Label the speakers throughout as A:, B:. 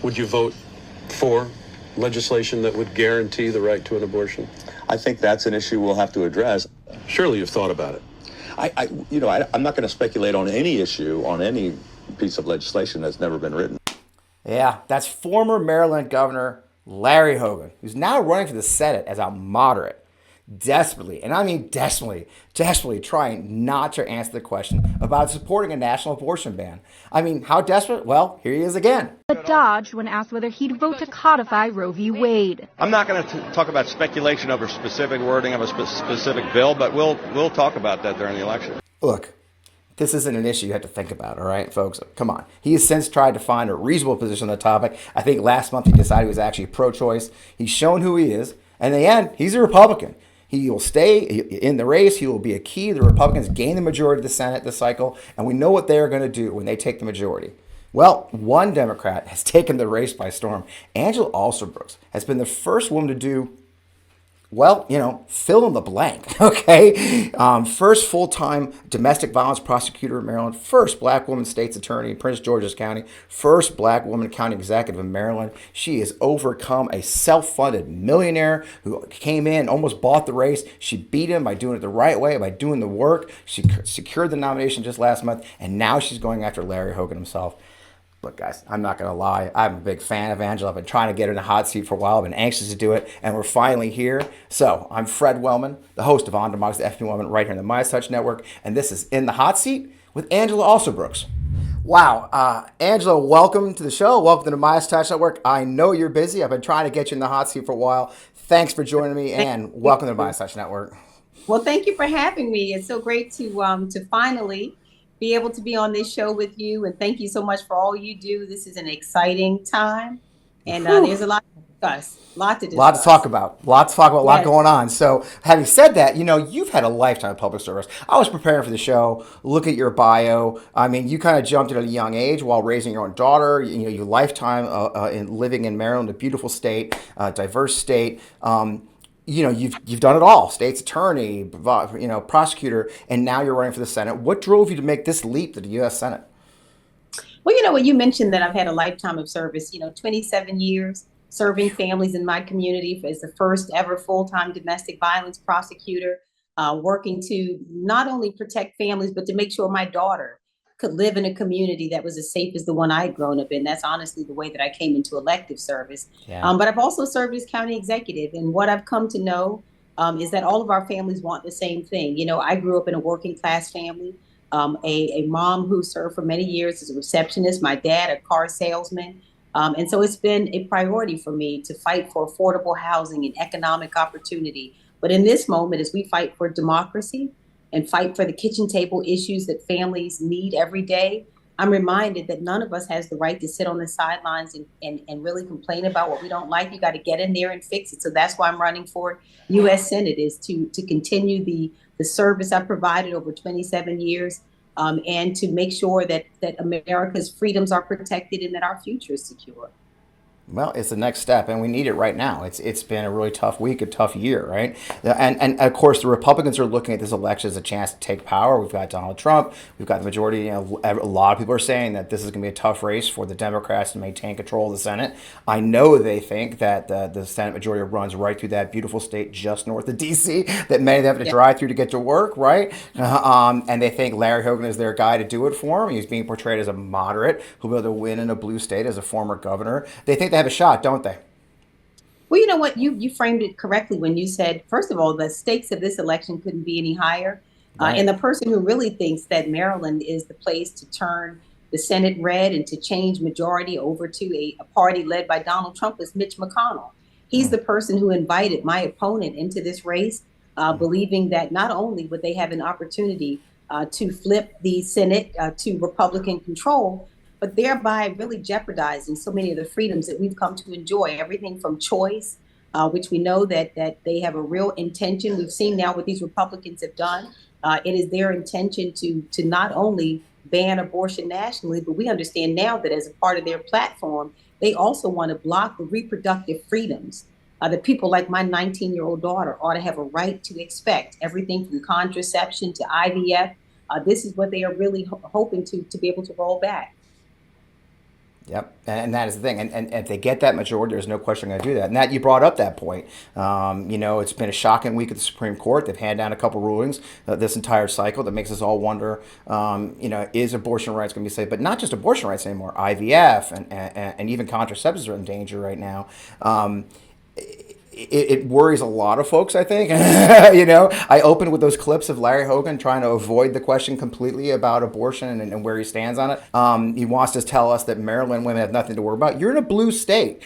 A: Would you vote for legislation that would guarantee the right to an abortion?
B: I think that's an issue we'll have to address.
A: Surely you've thought about it.
B: I'm not going to speculate on any issue, on any piece of legislation that's never been written.
C: Yeah, that's former Maryland Governor Larry Hogan, who's now running for the Senate as a moderate. Desperately, and I mean desperately trying not to answer the question about supporting a national abortion ban. I mean, how desperate? Well, here he is again.
D: But dodged when asked whether he'd vote to codify Roe v. Wade.
E: I'm not going to talk about speculation over specific wording of a specific bill, but we'll talk about that during the election.
C: Look, this isn't an issue you have to think about, all right, folks? Come on. He has since tried to find a reasonable position on the topic. I think last month he decided he was actually pro-choice. He's shown who he is, and in the end, he's a Republican. He will stay in the race. He will be a key. The Republicans gain the majority of the Senate this cycle, and we know what they're going to do when they take the majority. Well, one Democrat has taken the race by storm. Angela Alsobrooks has been the first woman to do, well, fill in the blank, okay? First full-time domestic violence prosecutor in Maryland, first black woman state's attorney in Prince George's County, first black woman county executive in Maryland. She has overcome a self-funded millionaire who came in, almost bought the race. She beat him by doing it the right way, by doing the work. She secured the nomination just last month, and now she's going after Larry Hogan himself. Look, guys, I'm not going to lie. I'm a big fan of Angela. I've been trying to get her in the hot seat for a while. I've been anxious to do it, and we're finally here. So I'm Fred Wellman, the host of On Democracy, the FP Woman, right here on the MeidasTouch Network, and this is In the Hot Seat with Angela Alsobrooks. Wow. Angela, welcome to the show. Welcome to the MeidasTouch Network. I know you're busy. I've been trying to get you in the hot seat for a while. Thanks for joining me, and welcome to the MeidasTouch Network.
F: Well, thank you for having me. It's so great to finally be able to be on this show with you, and thank you so much for all you do. This is an exciting time, and there's a lot to discuss. Lot to talk about. A lot going on. So having said that, you've had a lifetime of public service. I was preparing for the show, look at your bio. I mean, you kind of jumped at a young age while raising your own daughter. Your lifetime in living in Maryland, a beautiful state, diverse state. You've done it all: state's attorney, prosecutor, and now you're running for the Senate. What drove you to make this leap to the U.S. Senate? Well, when you mentioned that I've had a lifetime of service, 27 years serving families in my community as the first ever full-time domestic violence prosecutor, working to not only protect families, but to make sure my daughter could live in a community that was as safe as the one I had grown up in. That's honestly the way that I came into elective service. Yeah. But I've also served as county executive. And what I've come to know is that all of our families want the same thing. I grew up in a working class family, a mom who served for many years as a receptionist, my dad, a car salesman. And so it's been a priority for me to fight for affordable housing and economic opportunity. But in this moment, as we fight for democracy, and fight for the kitchen table issues that families need every day, I'm reminded that none of us has the right to sit on the sidelines and really complain about what we don't like. You got to get in there and fix it. So that's why I'm running for U.S. Senate, is to continue the service I've provided over 27 years and to make sure that America's freedoms are protected and that our future is secure.
C: Well, it's the next step, and we need it right now. It's been a really tough week, a tough year, right? And of course, the Republicans are looking at this election as a chance to take power. We've got Donald Trump. We've got the majority. A lot of people are saying that this is going to be a tough race for the Democrats to maintain control of the Senate. I know they think that the Senate majority runs right through that beautiful state just north of D.C. that many of them have to drive through to get to work, right? And they think Larry Hogan is their guy to do it for them. He's being portrayed as a moderate who'll be able to win in a blue state as a former governor. They think they have a shot, don't they?
F: Well, you know what? You framed it correctly when you said, first of all, the stakes of this election couldn't be any higher. Right. And the person who really thinks that Maryland is the place to turn the Senate red and to change majority over to a party led by Donald Trump is Mitch McConnell. He's the person who invited my opponent into this race, believing that not only would they have an opportunity to flip the Senate to Republican control, but thereby really jeopardizing so many of the freedoms that we've come to enjoy, everything from choice, which we know that they have a real intention. We've seen now what these Republicans have done. It is their intention to not only ban abortion nationally, but we understand now that as a part of their platform, they also want to block the reproductive freedoms that people like my 19-year-old daughter ought to have a right to expect, everything from contraception to IVF. This is what they are really hoping to be able to roll back.
C: Yep, and that is the thing. And if they get that majority, there's no question going to do that. And that you brought up that point. It's been a shocking week at the Supreme Court. They've handed down a couple rulings this entire cycle that makes us all wonder, is abortion rights going to be safe? But not just abortion rights anymore. IVF and even contraceptives are in danger right now. It worries a lot of folks, I think. I opened with those clips of Larry Hogan trying to avoid the question completely about abortion and where he stands on it. He wants to tell us that Maryland women have nothing to worry about. You're in a blue state.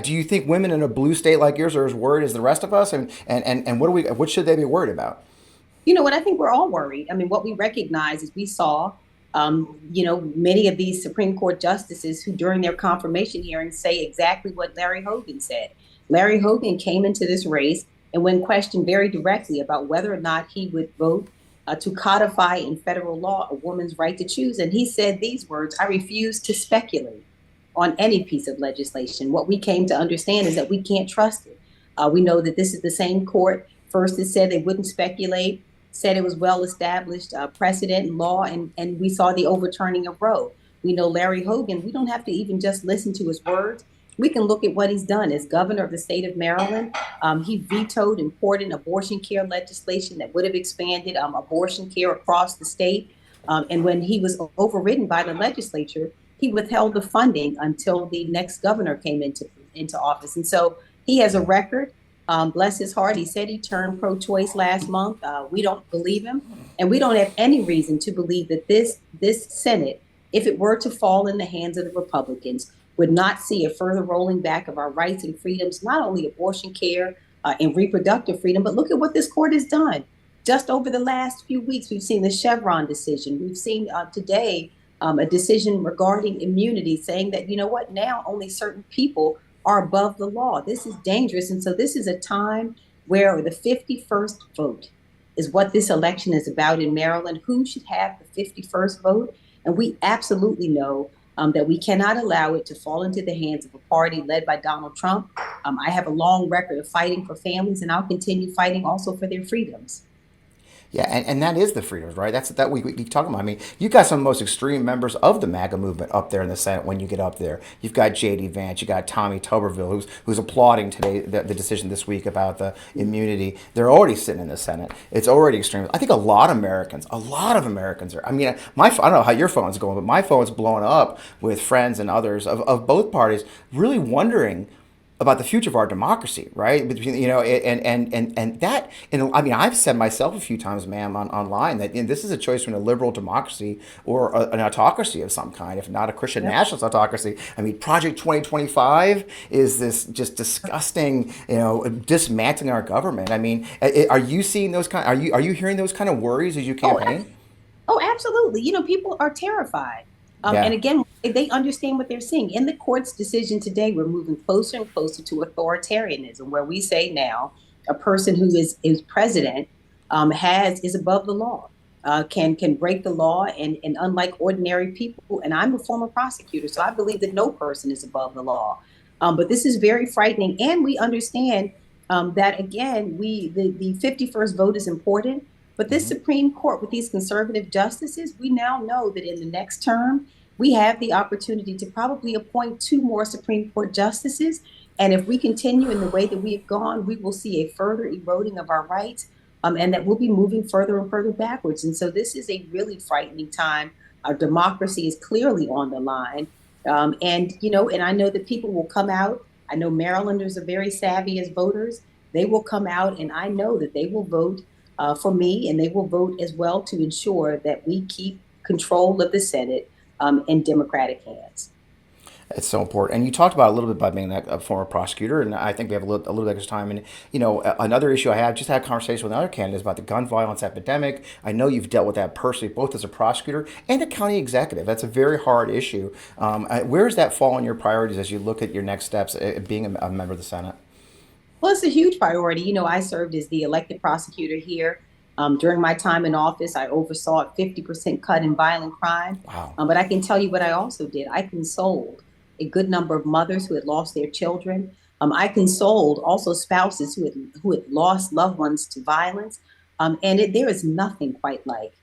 C: Do you think women in a blue state like yours are as worried as the rest of us? And what should they be worried about?
F: You know what? I think we're all worried. I mean, what we recognize is we saw, many of these Supreme Court justices who during their confirmation hearings say exactly what Larry Hogan said. Larry Hogan came into this race and when questioned very directly about whether or not he would vote to codify in federal law a woman's right to choose. And he said these words: "I refuse to speculate on any piece of legislation." What we came to understand is that we can't trust it. We know that this is the same court first that said they wouldn't speculate, said it was well-established precedent and law, and we saw the overturning of Roe. We know Larry Hogan, we don't have to even just listen to his words. We can look at what he's done as governor of the state of Maryland. He vetoed important abortion care legislation that would have expanded abortion care across the state. And when he was overridden by the legislature, he withheld the funding until the next governor came into office. And so he has a record. Bless his heart. He said he turned pro-choice last month. We don't believe him. And we don't have any reason to believe that this Senate, if it were to fall in the hands of the Republicans, would not see a further rolling back of our rights and freedoms, not only abortion care and reproductive freedom, but look at what this court has done. Just over the last few weeks, we've seen the Chevron decision. We've seen today a decision regarding immunity saying that, you know what, now only certain people are above the law. This is dangerous. And so this is a time where the 51st vote is what this election is about in Maryland. Who should have the 51st vote? And we absolutely know that we cannot allow it to fall into the hands of a party led by Donald Trump. I have a long record of fighting for families, and I'll continue fighting also for their freedoms.
C: Yeah, and that is the freedoms, right? That's that we keep talking about. I mean, you've got some of the most extreme members of the MAGA movement up there in the Senate when you get up there. You've got J.D. Vance, you got Tommy Tuberville, who's applauding today the decision this week about the immunity. They're already sitting in the Senate. It's already extreme. I think a lot of Americans are. I mean, I don't know how your phone's going, but my phone's blowing up with friends and others of both parties really wondering about the future of our democracy, right? Between and that, and I mean, I've said myself a few times, ma'am, online that this is a choice between a liberal democracy or an autocracy of some kind, if not a Christian nationalist autocracy. I mean, Project 2025 is this just disgusting, dismantling our government. I mean, are you seeing those kind? Are you hearing those kind of worries as you campaign?
F: Oh, absolutely. People are terrified. And again, they understand what they're seeing. In the court's decision today, we're moving closer and closer to authoritarianism, where we say now a person who is president is above the law, can break the law, and unlike ordinary people, and I'm a former prosecutor, so I believe that no person is above the law. But this is very frightening, and we understand that again, the 51st vote is important. But this Supreme Court, with these conservative justices, we now know that in the next term, we have the opportunity to probably appoint 2 more Supreme Court justices. And if we continue in the way that we have gone, we will see a further eroding of our rights, and that we'll be moving further and further backwards. And so this is a really frightening time. Our democracy is clearly on the line. And I know that people will come out. I know Marylanders are very savvy as voters. They will come out, and I know that they will vote for me, and they will vote as well to ensure that we keep control of the Senate in Democratic hands.
C: It's so important. And you talked about a little bit about being a former prosecutor, and I think we have a little extra time. And, another issue I have, just had a conversation with another candidate about the gun violence epidemic. I know you've dealt with that personally, both as a prosecutor and a county executive. That's a very hard issue. Where does that fall in your priorities as you look at your next steps being a member of the Senate?
F: Well, it's a huge priority. I served as the elected prosecutor here. During my time in office, I oversaw a 50% cut in violent crime.
C: Wow.
F: But I can tell you what I also did. I consoled a good number of mothers who had lost their children. I consoled also spouses who had lost loved ones to violence. There is nothing quite like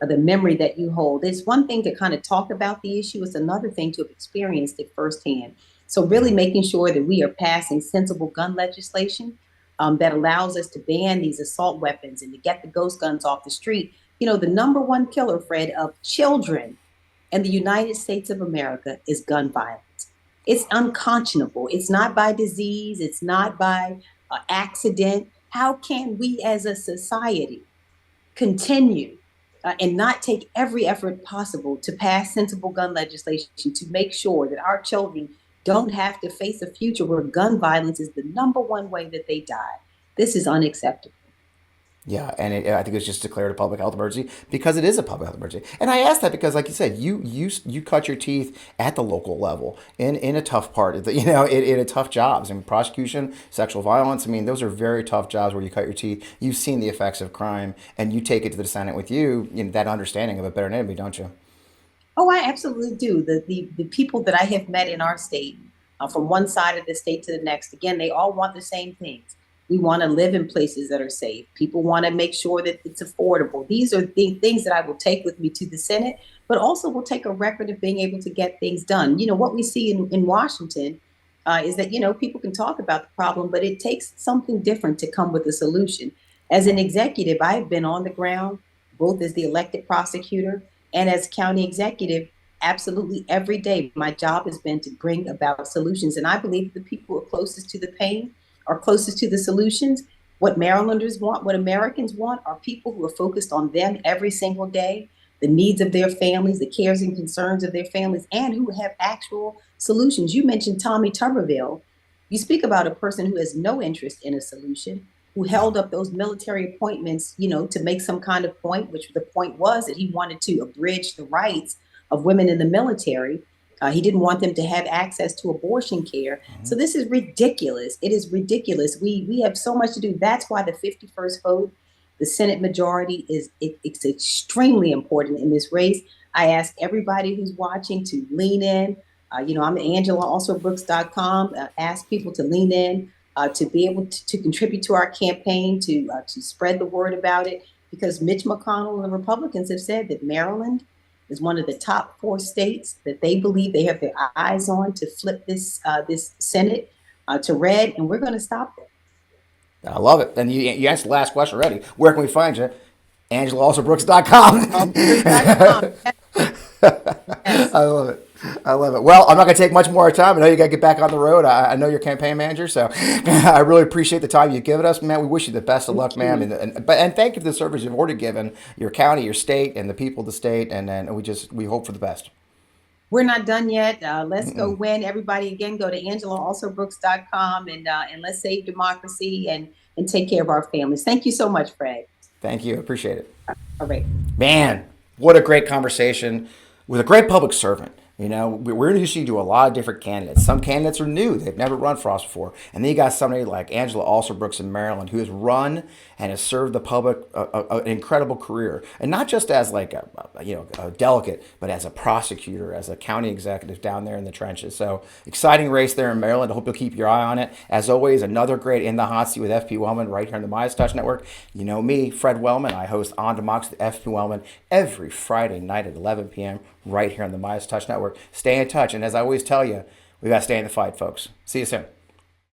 F: the memory that you hold. It's one thing to kind of talk about the issue. It's another thing to have experienced it firsthand. So really making sure that we are passing sensible gun legislation that allows us to ban these assault weapons and to get the ghost guns off the street. You know, the number one killer, Fred, of children in the United States of America is gun violence. It's unconscionable. It's not by disease. It's not by accident. How can we as a society continue and not take every effort possible to pass sensible gun legislation to make sure that our children don't have to face a future where gun violence is the number one way that they die? This is unacceptable.
C: Yeah, and I think it's just declared a public health emergency because it is a public health emergency. And I ask that because, like you said, you cut your teeth at the local level in a tough part, in a tough jobs. I mean, prosecution, sexual violence. I mean, those are very tough jobs where you cut your teeth. You've seen the effects of crime, and you take it to the Senate with you, that understanding of a better enemy, don't you?
F: Oh, I absolutely do. The people that I have met in our state, from one side of the state to the next, again, they all want the same things. We want to live in places that are safe. People want to make sure that it's affordable. These are things that I will take with me to the Senate, but also will take a record of being able to get things done. You know, what we see in Washington is that, people can talk about the problem, but it takes something different to come with a solution. As an executive, I've been on the ground, both as the elected prosecutor and as county executive, absolutely every day. My job has been to bring about solutions. And I believe the people who are closest to the pain are closest to the solutions. What Marylanders want, what Americans want, are people who are focused on them every single day, the needs of their families, the cares and concerns of their families, and who have actual solutions. You mentioned Tommy Tuberville. You speak about a person who has no interest in a solution, who held up those military appointments, to make some kind of point, which the point was that he wanted to abridge the rights of women in the military. He didn't want them to have access to abortion care. So this is ridiculous. It is ridiculous. We have so much to do. That's why the 51st vote, the Senate majority, it's extremely important in this race. I ask everybody who's watching to lean in. I'm at AngelaAlsobrooks.com. Ask people to lean in, to be able to contribute to our campaign, to spread the word about it, because Mitch McConnell and the Republicans have said that Maryland is one of the top 4 states that they believe they have their eyes on to flip this Senate to red, and we're going to stop it. I
C: love it. And you answered the last question already. Where can we find you? AngelaAlsobrooks.com. Yes. I love it. Well, I'm not going to take much more time. I know you got to get back on the road. I know you're campaign manager, so I really appreciate the time you've given us, man. We wish you the best of luck, ma'am. And thank you for the service you've already given your county, your state, and the people of the state. And we hope for the best.
F: We're not done yet. Let's go win. Everybody, again, go to AngelaAlsobrooks.com and let's save democracy and take care of our families. Thank you so much, Fred.
C: Thank you. Appreciate it.
F: All right.
C: Man, what a great conversation with a great public servant. We're introducing you to a lot of different candidates. Some candidates are new. They've never run for office before. And then you got somebody like Angela Alsobrooks in Maryland who has run and has served the public an incredible career. And not just as like a delegate, but as a prosecutor, as a county executive down there in the trenches. So exciting race there in Maryland. I hope you'll keep your eye on it. As always, another great In the Hot Seat with FP Wellman right here on the MeidasTouch Network. You know me, Fred Wellman. I host On Democracy with FP Wellman every Friday night at 11 p.m. right here on the MeidasTouch Network. Stay in touch. And as I always tell you, we got to stay in the fight, folks. See you soon.